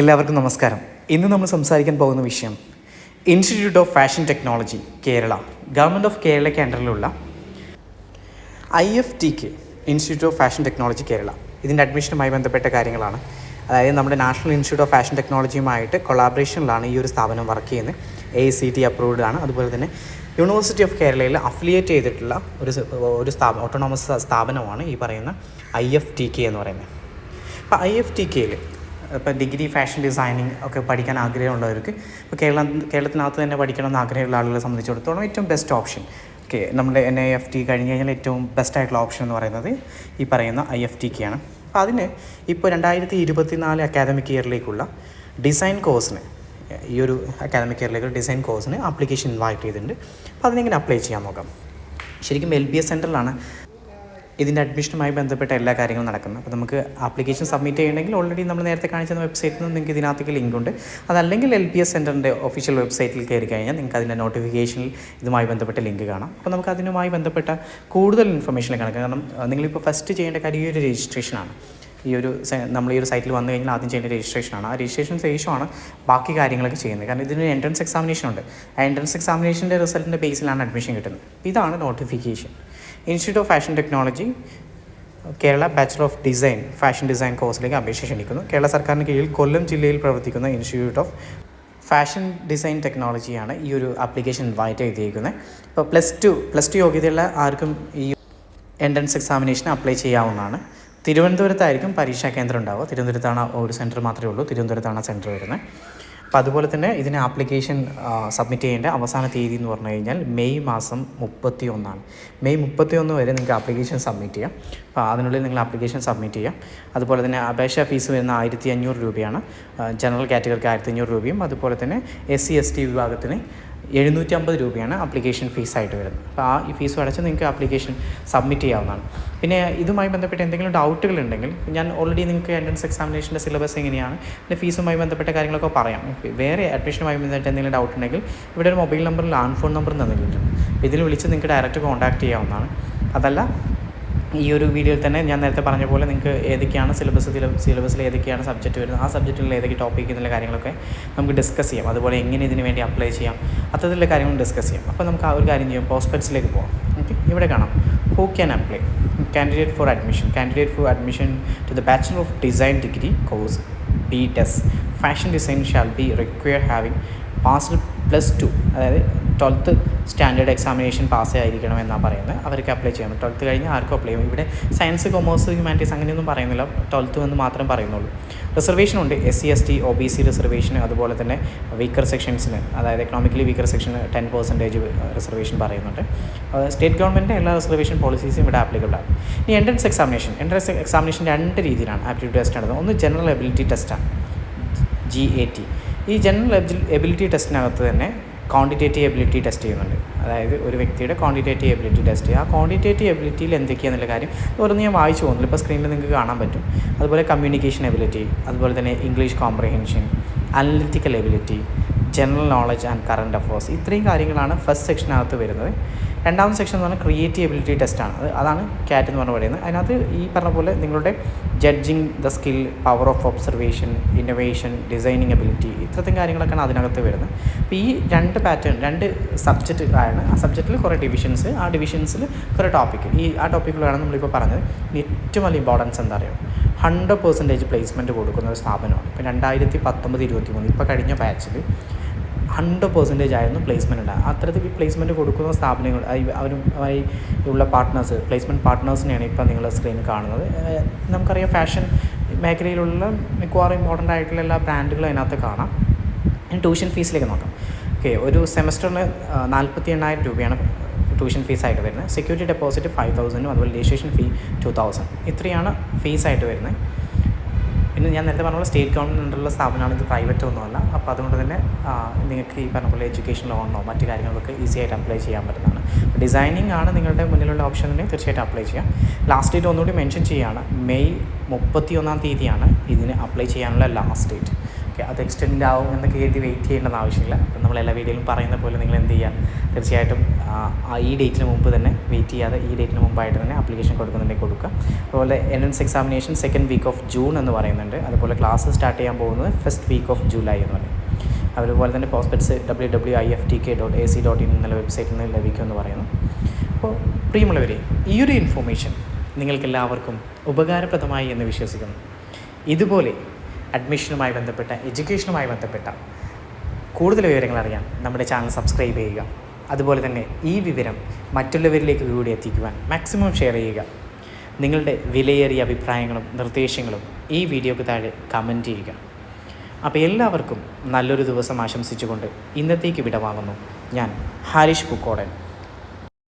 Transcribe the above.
എല്ലാവർക്കും നമസ്കാരം. ഇന്ന് നമ്മൾ സംസാരിക്കാൻ പോകുന്ന വിഷയം institute of fashion technology Kerala, government of കേരളയ്ക്ക് അണ്ടറിലുള്ള IFTK institute of fashion technology Kerala, ഇതിൻ്റെ അഡ്മിഷനുമായി ബന്ധപ്പെട്ട കാര്യങ്ങളാണ്. അതായത് നമ്മുടെ നാഷണൽ ഇൻസ്റ്റിറ്റ്യൂട്ട് ഓഫ് ഫാഷൻ ടെക്നോളജിയുമായിട്ട് കൊളാബറേഷനിലാണ് ഈ ഒരു സ്ഥാപനം വർക്ക് ചെയ്യുന്നത്. AICTE അപ്രൂവ്ഡ് ആണ്. അതുപോലെ തന്നെ യൂണിവേഴ്സിറ്റി ഓഫ് കേരളയിൽ അഫിലിയേറ്റ് ചെയ്തിട്ടുള്ള ഒരു ഓട്ടോണോമസ് സ്ഥാപനമാണ് ഈ പറയുന്ന IFTK എന്ന് പറയുന്നത്. അപ്പോൾ IFTKയിൽ ഇപ്പോൾ ഡിഗ്രി ഫാഷൻ ഡിസൈനിങ് ഒക്കെ പഠിക്കാൻ ആഗ്രഹമുള്ളവർക്ക് ഇപ്പോൾ കേരളത്തിനകത്ത് തന്നെ പഠിക്കണമെന്ന് ആഗ്രഹമുള്ള ആളുകളെ സംബന്ധിച്ചിടത്തോളം ഏറ്റവും ബെസ്റ്റ് ഓപ്ഷൻ നമ്മുടെ NIFT കഴിഞ്ഞ് കഴിഞ്ഞാൽ ഏറ്റവും ബെസ്റ്റായിട്ടുള്ള ഓപ്ഷൻ എന്ന് പറയുന്നത് ഈ പറയുന്ന IFTK ആണ്. അപ്പോൾ അതിന് ഇപ്പോൾ 2024 അക്കാദമിക് ഇയറിലേക്കുള്ള ഡിസൈൻ കോഴ്സിന് ഈ ഒരു അക്കാദമിക് ഇയറിലേക്ക് ഡിസൈൻ കോഴ്സിന് ആപ്ലിക്കേഷൻ ഇൻവൈറ്റ് ചെയ്തിട്ടുണ്ട്. അപ്പോൾ അതിനെങ്ങനെ അപ്ലൈ ചെയ്യാൻ നോക്കാം. ശരിക്കും LBS സെൻറ്ററിലാണ് ഇതിൻ്റെ അഡ്മിഷനുമായി ബന്ധപ്പെട്ട എല്ലാ കാര്യങ്ങളും നടക്കുന്നത്. അപ്പോൾ നമുക്ക് ആപ്ലിക്കേഷൻ സബ്മിറ്റ് ചെയ്യണമെങ്കിൽ ഓൾറെഡി നമ്മൾ നേരത്തെ കാണിച്ച വെബ്സൈറ്റിൽ നിന്ന് നിങ്ങൾക്ക് ഇതിനകത്തേക്ക് ലിങ്ക് ഉണ്ട്. അതല്ലെങ്കിൽ LBS സെൻറ്ററിൻ്റെ ഒഫീഷ്യൽ വെബ്സൈറ്റിൽ കയറി കഴിഞ്ഞാൽ നിങ്ങൾക്ക് അതിൻ്റെ നോട്ടിഫിക്കേഷനിൽ ഇതുമായി ബന്ധപ്പെട്ട ലിങ്ക് കാണാം. അപ്പോൾ നമുക്ക് അതിനുമായി ബന്ധപ്പെട്ട കൂടുതൽ ഇൻഫർമേഷൻ കാണാം. കാരണം നിങ്ങളിപ്പോൾ ഫസ്റ്റ് ചെയ്യേണ്ട കാര്യം ഈ ഒരു രജിസ്ട്രേഷനാണ്. നമ്മൾ ഈ ഒരു സൈറ്റിൽ വന്നു കഴിഞ്ഞാൽ ആദ്യം ചെയ്യേണ്ട രജിസ്ട്രേഷനാണ്. ആ രജിസ്ട്രേഷൻ ശേഷമാണ് ബാക്കി കാര്യങ്ങളൊക്കെ ചെയ്യുന്നത്. കാരണം ഇതിന് എൻട്രൻസ് എക്സാമിനേഷൻ ഉണ്ട്. ആ എൻട്രൻസ് എക്സാമിനേഷൻ്റെ റിസൾട്ടിൻ്റെ ബേസിലാണ് അഡ്മിഷൻ കിട്ടുന്നത്. ഇതാണ് notification. Institute of fashion technology Kerala bachelor of design fashion design കോഴ്സിലേക്ക് അപേക്ഷ ക്ഷണിക്കുന്നു. കേരള സർക്കാരിന് കീഴിൽ കൊല്ലം ജില്ലയിൽ പ്രവർത്തിക്കുന്ന ഇൻസ്റ്റിറ്റ്യൂട്ട് ഓഫ് ഫാഷൻ ഡിസൈൻ ടെക്നോളജിയാണ് ഈ ഒരു ആപ്ലിക്കേഷൻ ഇൻവൈറ്റ് ചെയ്തിരിക്കുന്നത്. ഇപ്പോൾ പ്ലസ് ടു യോഗ്യതയുള്ള ആർക്കും ഈ എൻട്രൻസ് എക്സാമിനേഷൻ അപ്ലൈ ചെയ്യാവുന്നതാണ്. തിരുവനന്തപുരത്തായിരിക്കും പരീക്ഷാ കേന്ദ്രം ഉണ്ടാവുക. തിരുവനന്തപുരത്താണ് ഒരു സെൻറ്റർ മാത്രമേ ഉള്ളൂ. തിരുവനന്തപുരത്താണ് സെൻറ്റർ വരുന്നത്. അപ്പോൾ അതുപോലെ തന്നെ ഇതിന് ആപ്ലിക്കേഷൻ സബ്മിറ്റ് ചെയ്യേണ്ട അവസാന തീയതി എന്ന് പറഞ്ഞു കഴിഞ്ഞാൽ മെയ് മാസം 31 മെയ് 31 വരെ നിങ്ങൾക്ക് ആപ്ലിക്കേഷൻ സബ്മിറ്റ് ചെയ്യാം. അപ്പോൾ അതിനുള്ളിൽ നിങ്ങൾ ആപ്ലിക്കേഷൻ സബ്മിറ്റ് ചെയ്യാം. അതുപോലെ തന്നെ അപേക്ഷാ ഫീസ് വരുന്ന 1500 രൂപയാണ്. ജനറൽ കാറ്റഗറിക്ക് 1500 രൂപയും അതുപോലെ തന്നെ SC ST വിഭാഗത്തിന് 750 രൂപയാണ് ആപ്ലിക്കേഷൻ ഫീസായിട്ട് വരുന്നത്. അപ്പോൾ ഈ ഫീസ് അടച്ച് നിങ്ങൾക്ക് ആപ്ലിക്കേഷൻ സബ്മിറ്റ് ചെയ്യാവുന്നതാണ്. പിന്നെ ഇതുമായി ബന്ധപ്പെട്ട് എന്തെങ്കിലും ഡൗട്ടുകൾ ഉണ്ടെങ്കിൽ ഞാൻ ഓൾറെഡി നിങ്ങൾക്ക് എൻട്രൻസ് എക്സാമിനേഷൻ്റെ സിലബസ് എങ്ങനെയാണ്, പിന്നെ ഫീസുമായി ബന്ധപ്പെട്ട കാര്യങ്ങളൊക്കെ പറയാം. വേറെ അഡ്മിഷനുമായി ബന്ധപ്പെട്ട് എന്തെങ്കിലും ഡൗട്ട് ഉണ്ടെങ്കിൽ ഇവിടെ ഒരു mobile number, land phone number തന്നിട്ടുണ്ട്. ഇതിൽ വിളിച്ച് നിങ്ങൾക്ക് ഡയറക്റ്റ് കോൺടാക്റ്റ് ചെയ്യാവുന്നതാണ്. അതല്ല ഈ ഒരു വീഡിയോയിൽ തന്നെ ഞാൻ നേരത്തെ പറഞ്ഞ പോലെ നിങ്ങൾക്ക് ഏതൊക്കെയാണ് സിലബസിൽ ഏതൊക്കെയാണ് സബ്ജക്റ്റ് വരുന്നത്, ആ സബ്ജക്റ്റിൽ ഏതൊക്കെ ടോപ്പിക് എന്നുള്ള കാര്യങ്ങളൊക്കെ നമുക്ക് ഡിസ്കസ് ചെയ്യാം. അതുപോലെ എങ്ങനെ ഇതിന് വേണ്ടി അപ്ലൈ ചെയ്യാം, അത്തരത്തിലുള്ള കാര്യങ്ങൾ ഡിസ്കസ് ചെയ്യാം. അപ്പോൾ നമുക്ക് ആ ഒരു കാര്യം ചെയ്യാം, പ്രോസ്പെക്ട്സിലേക്ക് പോകാം. ഓക്കെ, ഇവിടെ കാണാം who can apply. Candidate for admission to the bachelor of design degree course BTech fashion design shall be require having passed +2, അതായത് 12th സ്റ്റാൻഡേർഡ് എക്സാമിനേഷൻ പാസ്സായിരിക്കണം എന്നാണ് പറയുന്നത്. അവർക്ക് അപ്ലൈ ചെയ്യാം. 12th കഴിഞ്ഞ് ആർക്കും അപ്ലൈ ചെയ്യും. ഇവിടെ സയൻസ്, കൊമേഴ്സ്, ഹ്യൂമാനിറ്റീസ് അങ്ങനെയൊന്നും പറയുന്നില്ല. 12th എന്ന് മാത്രം പറയുന്നുള്ളൂ. റിസർവേഷൻ ഉണ്ട്. SC ST OBC റിസർവേഷൻ, അതുപോലെ തന്നെ വീക്കർ സെക്ഷൻസിന്, അതായത് എക്കണോമിക്കലി വീക്കർ സെക്ഷന് 10% റിസർവേഷൻ പറയുന്നുണ്ട്. സ്റ്റേറ്റ് ഗവൺമെൻറ്റിൻ്റെ എല്ലാ റിസർവേഷൻ പോളിസീസും ഇവിടെ ആപ്ലിക്കബിൾ ആണ്. ഈ എൻട്രൻസ് എക്സാമിനേഷൻ 2 രീതിയിലാണ് ആപ്റ്റിറ്റ്യൂഡ് ടെസ്റ്റ് നടത്തുന്നത്. ഒന്ന് ജനറൽ എബിലിറ്റി ടെസ്റ്റാണ്, GAT. ഈ ജനറൽ എബിലിറ്റി ടെസ്റ്റിനകത്ത് തന്നെ ക്വാണ്ടിറ്റേറ്റീവ് എബിലിറ്റി ടെസ്റ്റ് ചെയ്യുന്നുണ്ട്. അതായത് ഒരു വ്യക്തിയുടെ ക്വാണ്ടിറ്റേറ്റീവ് എബിലിറ്റി ടെസ്റ്റ് ചെയ്യുക. ആ ക്വാണ്ടിറ്റേറ്റീവ് എബിലിറ്റിയിൽ എന്തൊക്കെയാണെന്നുള്ള കാര്യം ഓരോന്ന് ഞാൻ വായിച്ചു പോകുന്നില്ല, ഇപ്പോൾ സ്ക്രീനിൽ നിങ്ങൾക്ക് കാണാൻ പറ്റും. അതുപോലെ കമ്മ്യൂണിക്കേഷൻ എബിലിറ്റി, അതുപോലെ തന്നെ English comprehension, analytical ability, general knowledge and current affairs. ഇത്രയും കാര്യങ്ങളാണ് ഫസ്റ്റ് സെക്ഷനകത്ത് വരുന്നത്. രണ്ടാമത്തെ സെക്ഷൻ എന്ന് പറഞ്ഞാൽ ക്രിയേറ്റീവ് എബിലിറ്റി ടെസ്റ്റാണ്. അതാണ് CAT എന്ന് പറയുന്നത്. അതിനകത്ത് ഈ പറഞ്ഞ പോലെ നിങ്ങളുടെ judging the skill, power of observation, innovation, designing ability, ഇത്രയും കാര്യങ്ങളൊക്കെയാണ് അതിനകത്ത് വരുന്നത്. അപ്പോൾ ഈ 2 സബ്ജക്റ്റ് ആണ്. ആ സബ്ജക്റ്റിൽ കുറേ ഡിവിഷൻസ്, ആ ഡിവിഷൻസിൽ കുറേ ടോപ്പിക്ക്, ആ ടോപ്പിക്കുകളാണ് നമ്മളിപ്പോൾ പറഞ്ഞത്. ഏറ്റവും വലിയ ഇമ്പോർട്ടൻസ് എന്താ അറിയുമോ, 100% പ്ലേസ്മെൻറ്റ് കൊടുക്കുന്ന ഒരു സ്ഥാപനമാണ്. ഇപ്പോൾ 2019-23 ഇപ്പോൾ കഴിഞ്ഞ ബാച്ചിൽ 100% ആയിരുന്നു പ്ലേസ്മെൻറ്റ് ഉണ്ടാകുക. അത്തരത്തിൽ പ്ലേസ്മെൻറ്റ് കൊടുക്കുന്ന സ്ഥാപനങ്ങൾ അവരുമായി ഉള്ള പാർട്ട്നേഴ്സ്, പ്ലേസ്മെൻറ്റ് പാർട്ട്നേഴ്സിനെയാണ് ഇപ്പോൾ നിങ്ങൾ സ്ക്രീനിൽ കാണുന്നത്. നമുക്കറിയാം ഫാഷൻ മേഖലയിലുള്ള മിക്കവാറും ഇമ്പോർട്ടൻ്റ് ആയിട്ടുള്ള എല്ലാ ബ്രാൻഡുകളും അതിനകത്ത് കാണാം. ട്യൂഷൻ ഫീസിലേക്ക് നോക്കാം. ഓക്കെ, ഒരു സെമസ്റ്ററിന് 48,000 രൂപയാണ് ട്യൂഷൻ ഫീസായിട്ട് വരുന്നത്. സെക്യൂരിറ്റി ഡെപ്പോസിറ്റ് 5,000, അതുപോലെ രജിസ്ട്രേഷൻ ഫീ 2,000. ഇത്രയാണ് ഫീസായിട്ട് വരുന്നത്. പിന്നെ ഞാൻ നേരത്തെ പറഞ്ഞ പോലെ സ്റ്റേറ്റ് ഗവൺമെൻറ്റിലുള്ള സ്ഥാപനമാണ്, ഇത് പ്രൈവറ്റ് ഒന്നുമല്ല. അപ്പോൾ അതുകൊണ്ട് തന്നെ നിങ്ങൾക്ക് ഈ പറഞ്ഞ പോലെ എഡ്യൂക്കേഷൻ ലോണിനോ മറ്റു കാര്യങ്ങളൊക്കെ ഈസി ആയിട്ട് അപ്ലൈ ചെയ്യാൻ പറ്റുന്നതാണ്. ഡിസൈനിങ് ആണ് നിങ്ങളുടെ മുന്നിലുള്ള ഓപ്ഷൻ തന്നെ തീർച്ചയായിട്ടും അപ്ലൈ ചെയ്യാം. ലാസ്റ്റ് ഡേറ്റ് ഒന്നുകൂടി മെൻഷൻ ചെയ്യുകയാണ്, മെയ് 31 തീയതിയാണ് ഇതിന് അപ്ലൈ ചെയ്യാനുള്ള ലാസ്റ്റ് ഡേറ്റ്. ഓക്കെ, അത് എക്സ്റ്റെൻഡ് ആവും എന്നൊക്കെ കരുതി വെയിറ്റ് ചെയ്യേണ്ടെന്ന് ആവശ്യമില്ല. അപ്പം നമ്മൾ എല്ലാ വീഡിയോയിലും പറയുന്ന പോലെ നിങ്ങൾ എന്ത് ചെയ്യുക, തീർച്ചയായിട്ടും ഈ ഡേറ്റിന് മുമ്പ് തന്നെ വെയിറ്റ് ചെയ്യാതെ ഈ ഡേറ്റിന് മുമ്പായിട്ട് തന്നെ ആപ്ലിക്കേഷൻ കൊടുക്കുന്നുണ്ടെങ്കിൽ കൊടുക്കുക. അതുപോലെ entrance examination second week of June എന്ന് പറയുന്നുണ്ട്. അതുപോലെ ക്ലാസ് സ്റ്റാർട്ട് ചെയ്യാൻ പോകുന്നത് ഫസ്റ്റ് വീക്ക് ഓഫ് ജൂലൈ എന്ന് പറയും. അതുപോലെ തന്നെ പ്രോസ്പെക്ട്സ് www.iftk.ac.in എന്നുള്ള വെബ്സൈറ്റിൽ നിന്ന് ലഭിക്കുമെന്ന് പറയുന്നു. അപ്പോൾ പ്രിയമുള്ളവരെ, ഈ ഒരു ഇൻഫോർമേഷൻ നിങ്ങൾക്കെല്ലാവർക്കും ഉപകാരപ്രദമായി എന്ന് വിശ്വസിക്കുന്നു. ഇതുപോലെ അഡ്മിഷനുമായി ബന്ധപ്പെട്ട, എഡ്യൂക്കേഷനുമായി ബന്ധപ്പെട്ട കൂടുതൽ വിവരങ്ങൾ അറിയാൻ നമ്മുടെ ചാനൽ സബ്സ്ക്രൈബ് ചെയ്യുക. അതുപോലെ തന്നെ ഈ വിവരം മറ്റുള്ളവരിലേക്ക് കൂടി എത്തിക്കുവാൻ മാക്സിമം ഷെയർ ചെയ്യുക. നിങ്ങളുടെ വിലയേറിയ അഭിപ്രായങ്ങളും നിർദ്ദേശങ്ങളും ഈ വീഡിയോക്ക് താഴെ കമൻറ്റ് ചെയ്യുക. അപ്പോൾ എല്ലാവർക്കും നല്ലൊരു ദിവസം ആശംസിച്ചുകൊണ്ട് ഇന്നത്തേക്ക് വിടവാങ്ങുന്നു. ഞാൻ ഹാരിഷ് പൂക്കോടൻ.